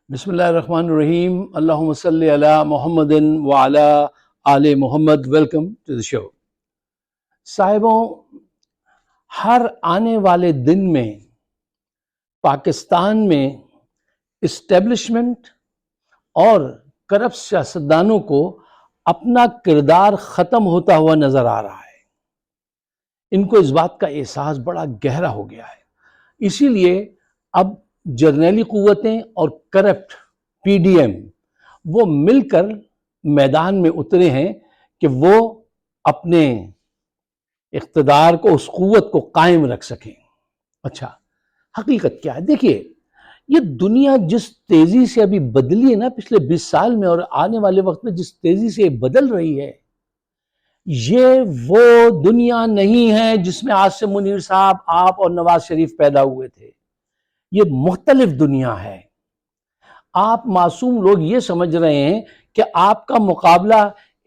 بسم اللہ الرحمن الرحیم. اللہم صلی علی محمد وعلی آل محمد. ویلکم ٹو دی شو. صاحبوں، ہر آنے والے دن میں پاکستان میں اسٹیبلشمنٹ اور کرپٹ سیاستدانوں کو اپنا کردار ختم ہوتا ہوا نظر آ رہا ہے. ان کو اس بات کا احساس بڑا گہرا ہو گیا ہے. اسی لیے اب جرنیلی قوتیں اور کرپٹ پی ڈی ایم وہ مل کر میدان میں اترے ہیں کہ وہ اپنے اقتدار کو، اس قوت کو قائم رکھ سکیں. اچھا، حقیقت کیا ہے؟ دیکھیے، یہ دنیا جس تیزی سے ابھی بدلی ہے نا پچھلے 20 سال میں، اور آنے والے وقت میں جس تیزی سے بدل رہی ہے، یہ وہ دنیا نہیں ہے جس میں آج سے منیر صاحب، آپ اور نواز شریف پیدا ہوئے تھے. یہ مختلف دنیا ہے. آپ معصوم لوگ یہ سمجھ رہے ہیں کہ آپ کا مقابلہ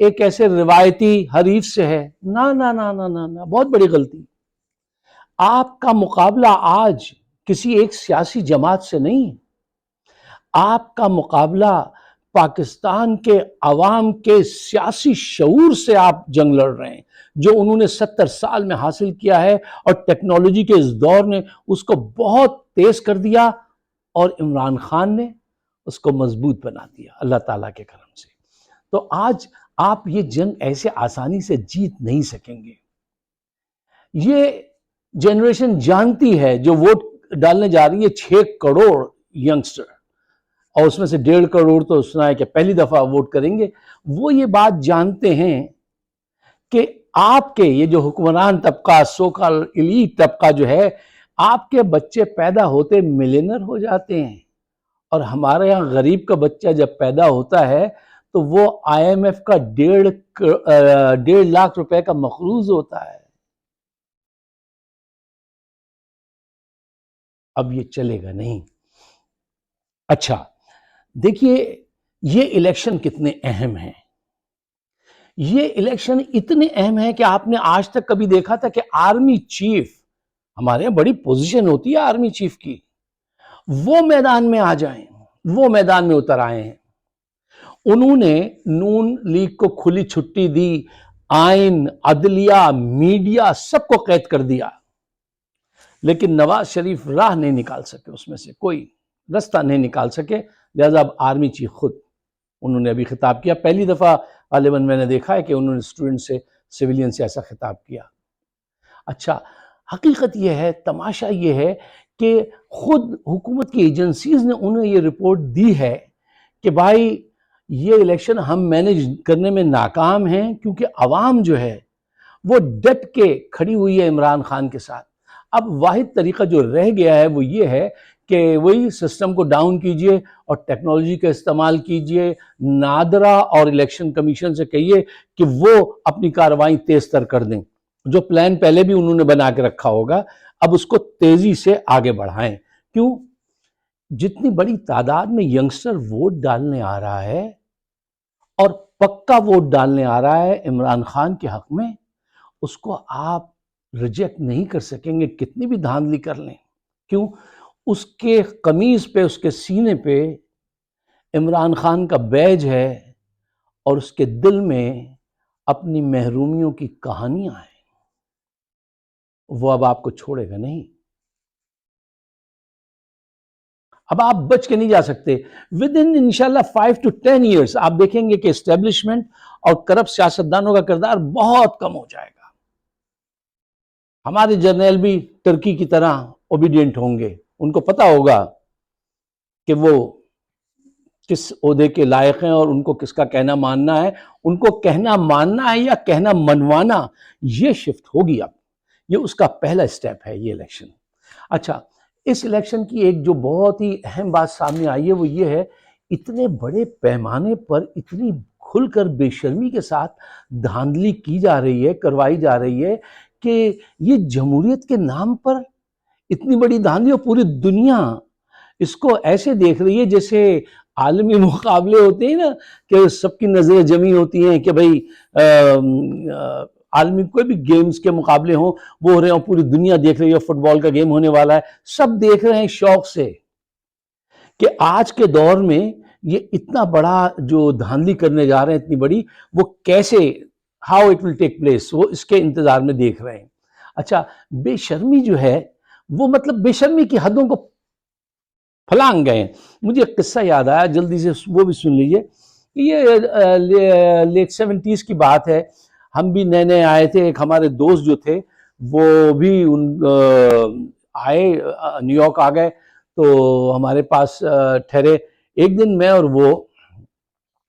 ایک ایسے روایتی حریف سے ہے. نا نا نا نا نا نا، بہت بڑی غلطی. آپ کا مقابلہ آج کسی ایک سیاسی جماعت سے نہیں. آپ کا مقابلہ پاکستان کے عوام کے سیاسی شعور سے آپ جنگ لڑ رہے ہیں، جو انہوں نے 70 سال میں حاصل کیا ہے، اور ٹیکنالوجی کے اس دور نے اس کو بہت تیز کر دیا، اور عمران خان نے اس کو مضبوط بنا دیا اللہ تعالیٰ کے کرم سے. تو آج آپ یہ جنگ ایسے آسانی سے جیت نہیں سکیں گے. یہ جنریشن جانتی ہے، جو ووٹ ڈالنے جا رہی ہے 6 کروڑ ینگسٹر، اور اس میں سے 1.5 کروڑ تو سنا ہے کہ پہلی دفعہ ووٹ کریں گے. وہ یہ بات جانتے ہیں کہ آپ کے یہ جو حکمران طبقہ، سو کال ایلیٹ طبقہ جو ہے، آپ کے بچے پیدا ہوتے ملینر ہو جاتے ہیں، اور ہمارے یہاں غریب کا بچہ جب پیدا ہوتا ہے تو وہ آئی ایم ایف کا 1.5 لاکھ روپے کا مقروض ہوتا ہے. اب یہ چلے گا نہیں. اچھا دیکھیے، یہ الیکشن کتنے اہم ہیں. یہ الیکشن اتنے اہم ہیں کہ آپ نے آج تک کبھی دیکھا تھا کہ آرمی چیف، ہمارے یہاں بڑی پوزیشن ہوتی ہے آرمی چیف کی، وہ میدان میں آ جائیں، وہ میدان میں اتر آئے ہیں. انہوں نے نون لیگ کو کھلی چھٹی دی، آئین، عدلیہ، میڈیا سب کو قید کر دیا، لیکن نواز شریف راہ نہیں نکال سکے، اس میں سے کوئی رستہ نہیں نکال سکے. لہذا اب آرمی چیف خود انہوں نے ابھی خطاب کیا. پہلی دفعہ غالباً میں نے دیکھا ہے کہ انہوں نے اسٹوڈنٹ سے، سویلین سے ایسا خطاب کیا. اچھا، حقیقت یہ ہے، تماشا یہ ہے کہ خود حکومت کی ایجنسیز نے انہیں یہ رپورٹ دی ہے کہ بھائی یہ الیکشن ہم مینیج کرنے میں ناکام ہیں، کیونکہ عوام جو ہے وہ ڈٹ کے کھڑی ہوئی ہے عمران خان کے ساتھ. اب واحد طریقہ جو رہ گیا ہے وہ یہ ہے کہ وہی سسٹم کو ڈاؤن کیجئے اور ٹیکنالوجی کا استعمال کیجئے. نادرا اور الیکشن کمیشن سے کہیے کہ وہ اپنی کارروائی تیز تر کر دیں. جو پلان پہلے بھی انہوں نے بنا کے رکھا ہوگا، اب اس کو تیزی سے آگے بڑھائیں. کیوں؟ جتنی بڑی تعداد میں ینگسٹر ووٹ ڈالنے آ رہا ہے، اور پکا ووٹ ڈالنے آ رہا ہے عمران خان کے حق میں، اس کو آپ ریجیکٹ نہیں کر سکیں گے کتنی بھی دھاندلی کر لیں. کیوں؟ اس کے قمیض پہ، اس کے سینے پہ عمران خان کا بیج ہے، اور اس کے دل میں اپنی محرومیوں کی کہانیاں ہیں. وہ اب آپ کو چھوڑے گا نہیں. اب آپ بچ کے نہیں جا سکتے. ود ان انشاءاللہ 5 to 10 ایئرس آپ دیکھیں گے کہ اسٹیبلشمنٹ اور کرپٹ سیاستدانوں کا کردار بہت کم ہو جائے گا. ہمارے جرنیل بھی ٹرکی کی طرح اوبیڈینٹ ہوں گے. ان کو پتا ہوگا کہ وہ کس عہدے کے لائق ہیں اور ان کو کس کا کہنا ماننا ہے. ان کو کہنا ماننا ہے یا کہنا منوانا، یہ شفٹ ہوگی. اب یہ اس کا پہلا سٹیپ ہے، یہ الیکشن. اچھا، اس الیکشن کی ایک جو بہت ہی اہم بات سامنے آئی ہے وہ یہ ہے، اتنے بڑے پیمانے پر اتنی کھل کر بے شرمی کے ساتھ دھاندلی کی جا رہی ہے، کروائی جا رہی ہے، کہ یہ جمہوریت کے نام پر اتنی بڑی دھاندلی، اور پوری دنیا اس کو ایسے دیکھ رہی ہے جیسے عالمی مقابلے ہوتے ہیں نا، کہ سب کی نظریں جمی ہوتی ہیں کہ بھئی عالمی کوئی بھی گیمز کے مقابلے ہوں، وہ ہو رہے ہیں، پوری دنیا دیکھ رہی ہے. فٹ بال کا گیم ہونے والا ہے، سب دیکھ رہے ہیں شوق سے کہ آج کے دور میں یہ اتنا بڑا جو دھاندلی کرنے جا رہے ہیں اتنی بڑی، وہ کیسے، how it will take place, وہ اس کے انتظار میں دیکھ رہے ہیں۔ اچھا، بے شرمی جو ہے وہ مطلب بے شرمی کی حدوں کو پھلانگ گئے ہیں۔ مجھے ایک قصہ یاد آیا، جلدی سے وہ بھی سن لیجئے۔ یہ لیٹ 70s کی بات ہے، ہم بھی نئے نئے آئے تھے، ایک ہمارے دوست جو تھے وہ بھی آئے، نیو یارک آ گئے، تو ہمارے پاس ٹھہرے ایک دن۔ میں اور وہ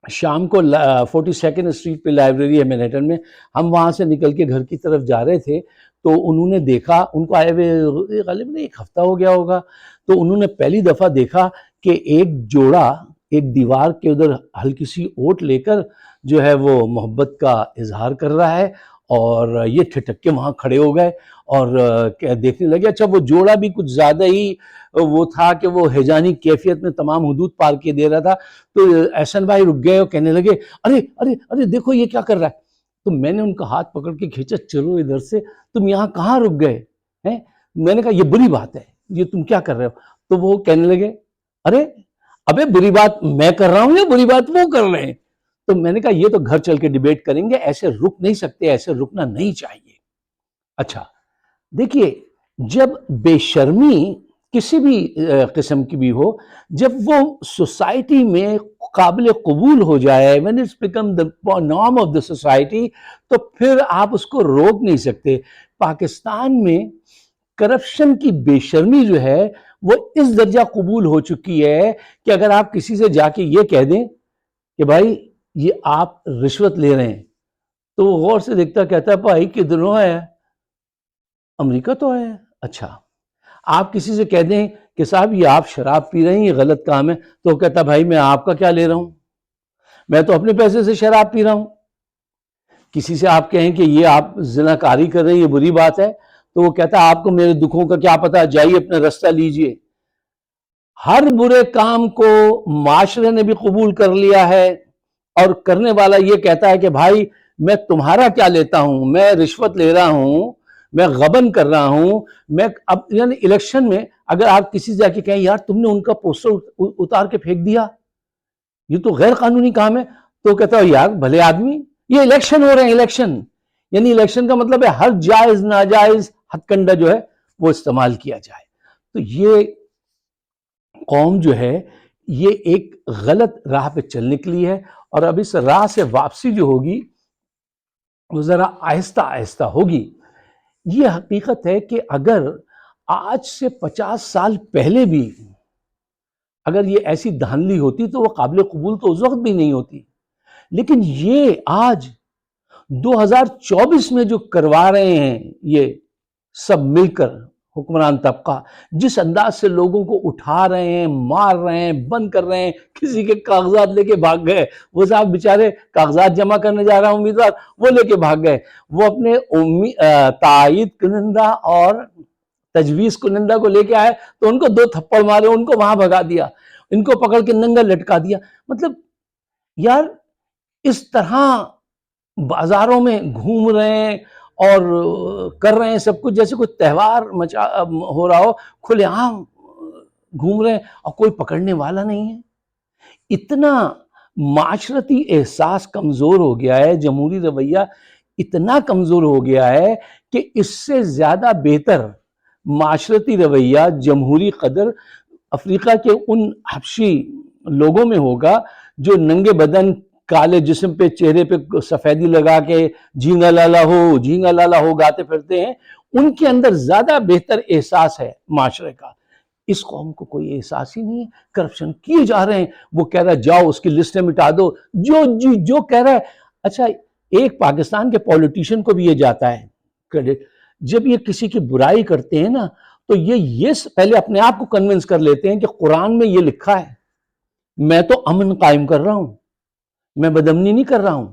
شام کو 42nd اسٹریٹ پہ لائبریری ہے مینہٹن میں، ہم وہاں سے نکل کے گھر کی طرف جا رہے تھے، تو انہوں نے دیکھا، ان کو آئے ہوئے غالباً ایک ہفتہ ہو گیا ہوگا، تو انہوں نے پہلی دفعہ دیکھا کہ ایک جوڑا ایک دیوار کے ادھر ہلکی سی اوٹ لے کر جو ہے وہ محبت کا اظہار کر رہا ہے، اور یہ ٹھٹک کے وہاں کھڑے ہو گئے اور دیکھنے لگے۔ اچھا، وہ جوڑا بھی کچھ زیادہ ہی وہ تھا کہ وہ ہیجانی کیفیت میں تمام حدود پار کے دے رہا تھا، تو احسن بھائی رک گئے اور کہنے لگے، ارے ارے ارے دیکھو یہ کیا کر رہا ہے۔ تو میں نے ان کا ہاتھ پکڑ کے کھینچا، چلو ادھر سے، تم یہاں کہاں رک گئے ہیں؟ میں نے کہا یہ بری بات ہے، یہ تم کیا کر رہے ہو؟ تو وہ کہنے لگے، ارے ابے بری بات میں کر رہا ہوں یا بری بات وہ کر رہے ہیں؟ تو میں نے کہا یہ تو گھر چل کے ڈیبیٹ کریں گے، ایسے رک نہیں سکتے، ایسے رکنا نہیں چاہیے۔ اچھا دیکھیے، جب بے شرمی کسی بھی قسم کی بھی ہو، جب وہ سوسائٹی میں قابل قبول ہو جائے، when it's become the norm of the society، تو پھر آپ اس کو روک نہیں سکتے۔ پاکستان میں کرپشن کی بے شرمی جو ہے وہ اس درجہ قبول ہو چکی ہے کہ اگر آپ کسی سے جا کے یہ کہہ دیں کہ بھائی یہ آپ رشوت لے رہے ہیں، تو وہ غور سے دیکھتا، کہتا ہے بھائی کدھروں ہے؟ امریکہ تو ہے۔ اچھا، آپ کسی سے کہہ دیں کہ صاحب یہ آپ شراب پی رہے ہیں، یہ غلط کام ہے، تو وہ کہتا بھائی میں آپ کا کیا لے رہا ہوں، میں تو اپنے پیسے سے شراب پی رہا ہوں۔ کسی سے آپ کہیں کہ یہ آپ زناکاری کر رہے ہیں، یہ بری بات ہے، تو وہ کہتا آپ کو میرے دکھوں کا کیا پتہ، جائیے اپنا رستہ لیجئے۔ ہر برے کام کو معاشرے نے بھی قبول کر لیا ہے، اور کرنے والا یہ کہتا ہے کہ بھائی میں تمہارا کیا لیتا ہوں، میں رشوت لے رہا ہوں، میں غبن کر رہا ہوں، میں اب یعنی الیکشن میں اگر آپ کسی سے جا کے کہیں یار تم نے ان کا پوسٹر اتار کے پھینک دیا، یہ تو غیر قانونی کام ہے، تو کہتا ہے یار بھلے آدمی، یہ الیکشن ہو رہے ہیں، الیکشن یعنی الیکشن کا مطلب ہے ہر جائز ناجائز ہتھ کنڈا جو ہے وہ استعمال کیا جائے۔ تو یہ قوم جو ہے یہ ایک غلط راہ پہ چل نکلی ہے، اور اب اس راہ سے واپسی جو ہوگی وہ ذرا آہستہ آہستہ ہوگی۔ یہ حقیقت ہے کہ اگر آج سے 50 سال پہلے بھی اگر یہ ایسی دھاندلی ہوتی تو وہ قابل قبول تو اس وقت بھی نہیں ہوتی، لیکن یہ آج 2024 میں جو کروا رہے ہیں یہ سب مل کر حکمران طبقہ، جس انداز سے لوگوں کو اٹھا رہے ہیں، مار رہے ہیں، بند کر رہے ہیں، کسی کے کاغذات لے کے بھاگ گئے، وہ صاحب بیچارے کاغذات جمع کرنے جا رہا ہوں امیدوار، وہ لے کے بھاگ گئے، وہ اپنے تائید کنندہ اور تجویز کنندہ کو لے کے آئے تو ان کو 2 تھپڑ مارے، ان کو وہاں بھگا دیا، ان کو پکڑ کے ننگا لٹکا دیا۔ مطلب یار اس طرح بازاروں میں گھوم رہے ہیں اور کر رہے ہیں سب کچھ جیسے کوئی تہوار ہو رہا ہو، کھلے عام گھوم رہے ہیں اور کوئی پکڑنے والا نہیں ہے۔ اتنا معاشرتی احساس کمزور ہو گیا ہے، جمہوری رویہ اتنا کمزور ہو گیا ہے کہ اس سے زیادہ بہتر معاشرتی رویہ جمہوری قدر افریقہ کے ان حبشی لوگوں میں ہوگا جو ننگے بدن، کالے جسم پہ، چہرے پہ سفیدی لگا کے جھینگا لالا ہو جھینگا لالا ہو گاتے پھرتے ہیں، ان کے اندر زیادہ بہتر احساس ہے معاشرے کا۔ اس قوم کو کوئی احساس ہی نہیں ہے، کرپشن کیے جا رہے ہیں، وہ کہہ رہا ہے جاؤ اس کی لسٹیں مٹا دو، جو کہہ رہا ہے۔ اچھا ایک پاکستان کے پولیٹیشین کو بھی یہ جاتا ہے کریڈٹ، جب یہ کسی کی برائی کرتے ہیں نا تو یہ پہلے اپنے آپ کو کنونس کر لیتے ہیں کہ قرآن میں یہ لکھا ہے، میں تو امن قائم کر رہا ہوں، میں بدامنی نہیں کر رہا ہوں۔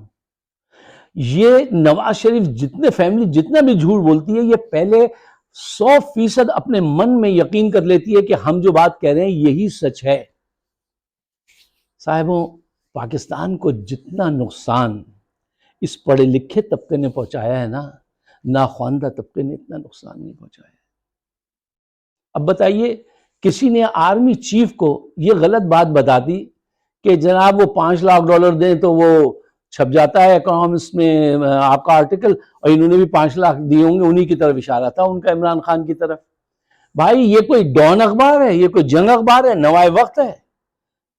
یہ نواز شریف جتنے فیملی جتنا بھی جھوٹ بولتی ہے، یہ پہلے 100% اپنے من میں یقین کر لیتی ہے کہ ہم جو بات کہہ رہے ہیں یہی سچ ہے۔ صاحبوں، پاکستان کو جتنا نقصان اس پڑھے لکھے طبقے نے پہنچایا ہے نا، ناخواندہ طبقے نے اتنا نقصان نہیں پہنچایا ہے۔ اب بتائیے کسی نے آرمی چیف کو یہ غلط بات بتا دی کہ جناب وہ $5 لاکھ دیں تو وہ چھپ جاتا ہے اکانومسٹ میں آپ کا آرٹیکل، اور انہوں نے بھی 5 لاکھ دیے ہوں گے، انہی کی طرف اشارہ تھا ان کا عمران خان کی طرف. بھائی یہ کوئی ڈان اخبار ہے؟ یہ کوئی جنگ اخبار ہے؟ نوائے وقت ہے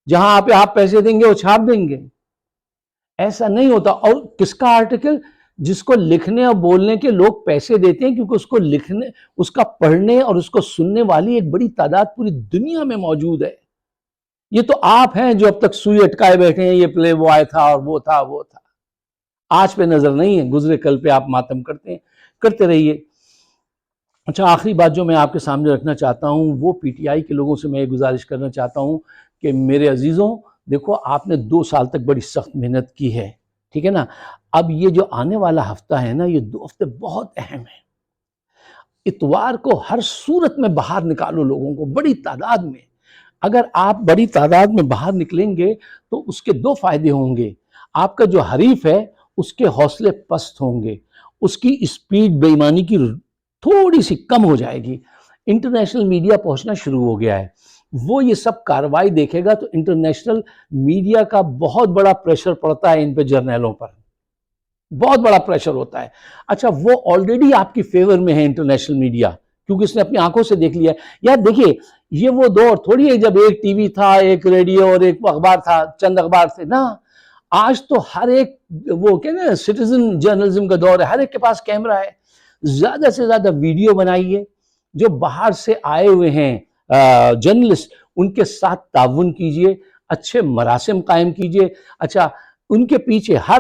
جہاں آپ پیسے دیں گے وہ چھاپ دیں گے؟ ایسا نہیں ہوتا. اور کس کا آرٹیکل؟ جس کو لکھنے اور بولنے کے لوگ پیسے دیتے ہیں، کیونکہ اس کو لکھنے، اس کا پڑھنے اور اس کو سننے والی ایک بڑی تعداد پوری دنیا میں موجود ہے. یہ تو آپ ہیں جو اب تک سوئی اٹکائے بیٹھے ہیں، یہ پلے بوائے تھا اور وہ تھا وہ تھا. آج پہ نظر نہیں ہے، گزرے کل پہ آپ ماتم کرتے ہیں، کرتے رہیے. اچھا، آخری بات جو میں آپ کے سامنے رکھنا چاہتا ہوں وہ پی ٹی آئی کے لوگوں سے میں یہ گزارش کرنا چاہتا ہوں کہ میرے عزیزوں دیکھو، آپ نے 2 سال تک بڑی سخت محنت کی ہے، ٹھیک ہے نا. اب یہ جو آنے والا ہفتہ ہے نا، یہ 2 ہفتے بہت اہم ہیں. اتوار کو ہر صورت میں باہر نکالو لوگوں کو بڑی تعداد میں. اگر آپ بڑی تعداد میں باہر نکلیں گے تو اس کے 2 فائدے ہوں گے. آپ کا جو حریف ہے اس کے حوصلے پست ہوں گے، اس کی اسپیڈ بے ایمانی کی تھوڑی سی کم ہو جائے گی. انٹرنیشنل میڈیا پہنچنا شروع ہو گیا ہے، وہ یہ سب کارروائی دیکھے گا تو انٹرنیشنل میڈیا کا بہت بڑا پریشر پڑتا ہے ان پہ، جرنیلوں پر بہت بڑا پریشر ہوتا ہے. اچھا، وہ آلریڈی آپ کی فیور میں ہے انٹرنیشنل میڈیا، کیونکہ اس نے اپنی آنکھوں سے دیکھ لیا ہے. یار دیکھیے، یہ وہ دور تھوڑی ہے جب ایک ٹی وی تھا، ایک ریڈیو اور ایک اخبار تھا، چند اخبار تھے نا. آج تو ہر ایک وہ کہتے ہیں سٹیزن جرنلزم کا دور ہے، ہر ایک کے پاس کیمرہ ہے. زیادہ سے زیادہ ویڈیو بنائیے، جو باہر سے آئے ہوئے ہیں جرنلسٹ ان کے ساتھ تعاون کیجئے، اچھے مراسم قائم کیجئے. اچھا، ان کے پیچھے ہر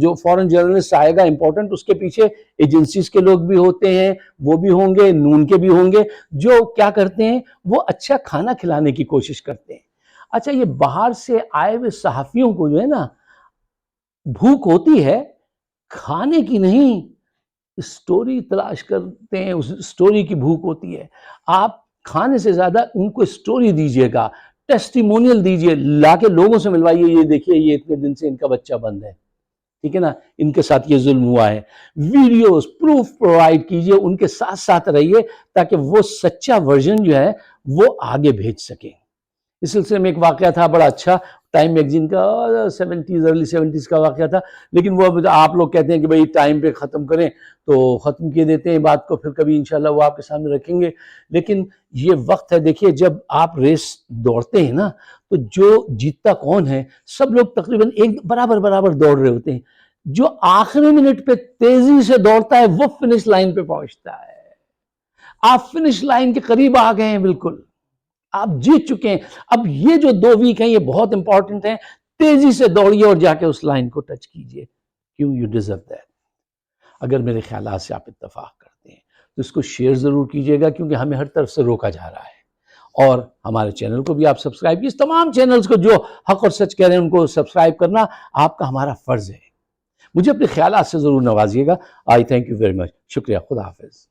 جو فورن جرنلسٹ آئے گا امپورٹنٹ، اس کے پیچھے ایجنسیز کے لوگ بھی ہوتے ہیں، وہ بھی ہوں گے، نون کے بھی ہوں گے، جو کیا کرتے ہیں وہ اچھا کھانا کھلانے کی کوشش کرتے ہیں. اچھا، یہ باہر سے آئے ہوئے صحافیوں کو جو ہے نا بھوک ہوتی ہے کھانے کی نہیں، اسٹوری تلاش کرتے ہیں، اس اسٹوری کی بھوک ہوتی ہے. آپ کھانے سے زیادہ ان کو اسٹوری دیجئے گا، ٹیسٹیمونیل دیجئے، لا کے لوگوں سے ملوائیے، یہ دیکھیے یہ اتنے دن سے ان کا بچہ بند ہے، ٹھیک ہے نا، ان کے ساتھ یہ ظلم ہوا ہے. ویڈیوز پروف پرووائڈ کیجئے، ان کے ساتھ ساتھ رہیے تاکہ وہ سچا ورژن جو ہے وہ آگے بھیج سکیں. اس سلسلے میں ایک واقعہ تھا بڑا اچھا، ٹائم میگزین کا ارلی 70s کا واقعہ تھا، لیکن وہ آپ لوگ کہتے ہیں کہ بھئی ٹائم پہ ختم کریں تو ختم کیے دیتے ہیں بات کو، پھر کبھی انشاءاللہ وہ آپ کے سامنے رکھیں گے. لیکن یہ وقت ہے، دیکھیے جب آپ ریس دوڑتے ہیں نا تو جو جیتتا کون ہے، سب لوگ تقریباً ایک برابر دوڑ رہے ہوتے ہیں. جو آخری منٹ پہ تیزی سے دوڑتا ہے وہ فنش لائن پہ پہنچتا ہے. آپ فنش لائن کے قریب آ گئے ہیں، بالکل آپ جیت چکے ہیں. اب یہ جو 2 ویک ہیں یہ بہت امپورٹنٹ ہیں، تیزی سے دوڑیے اور جا کے اس لائن کو ٹچ کیجئے. کیوں؟ You deserve that. اگر میرے خیالات سے آپ اتفاق کرتے ہیں تو اس کو شیئر ضرور کیجئے گا، کیونکہ ہمیں ہر طرف سے روکا جا رہا ہے. اور ہمارے چینل کو بھی آپ سبسکرائب کیجئے. تمام چینلز کو جو حق اور سچ کہہ رہے ہیں ان کو سبسکرائب کرنا آپ کا ہمارا فرض ہے. مجھے اپنے خیالات سے ضرور نوازیے گا. آئی تھینک یو ویری مچ. شکریہ. خدا حافظ.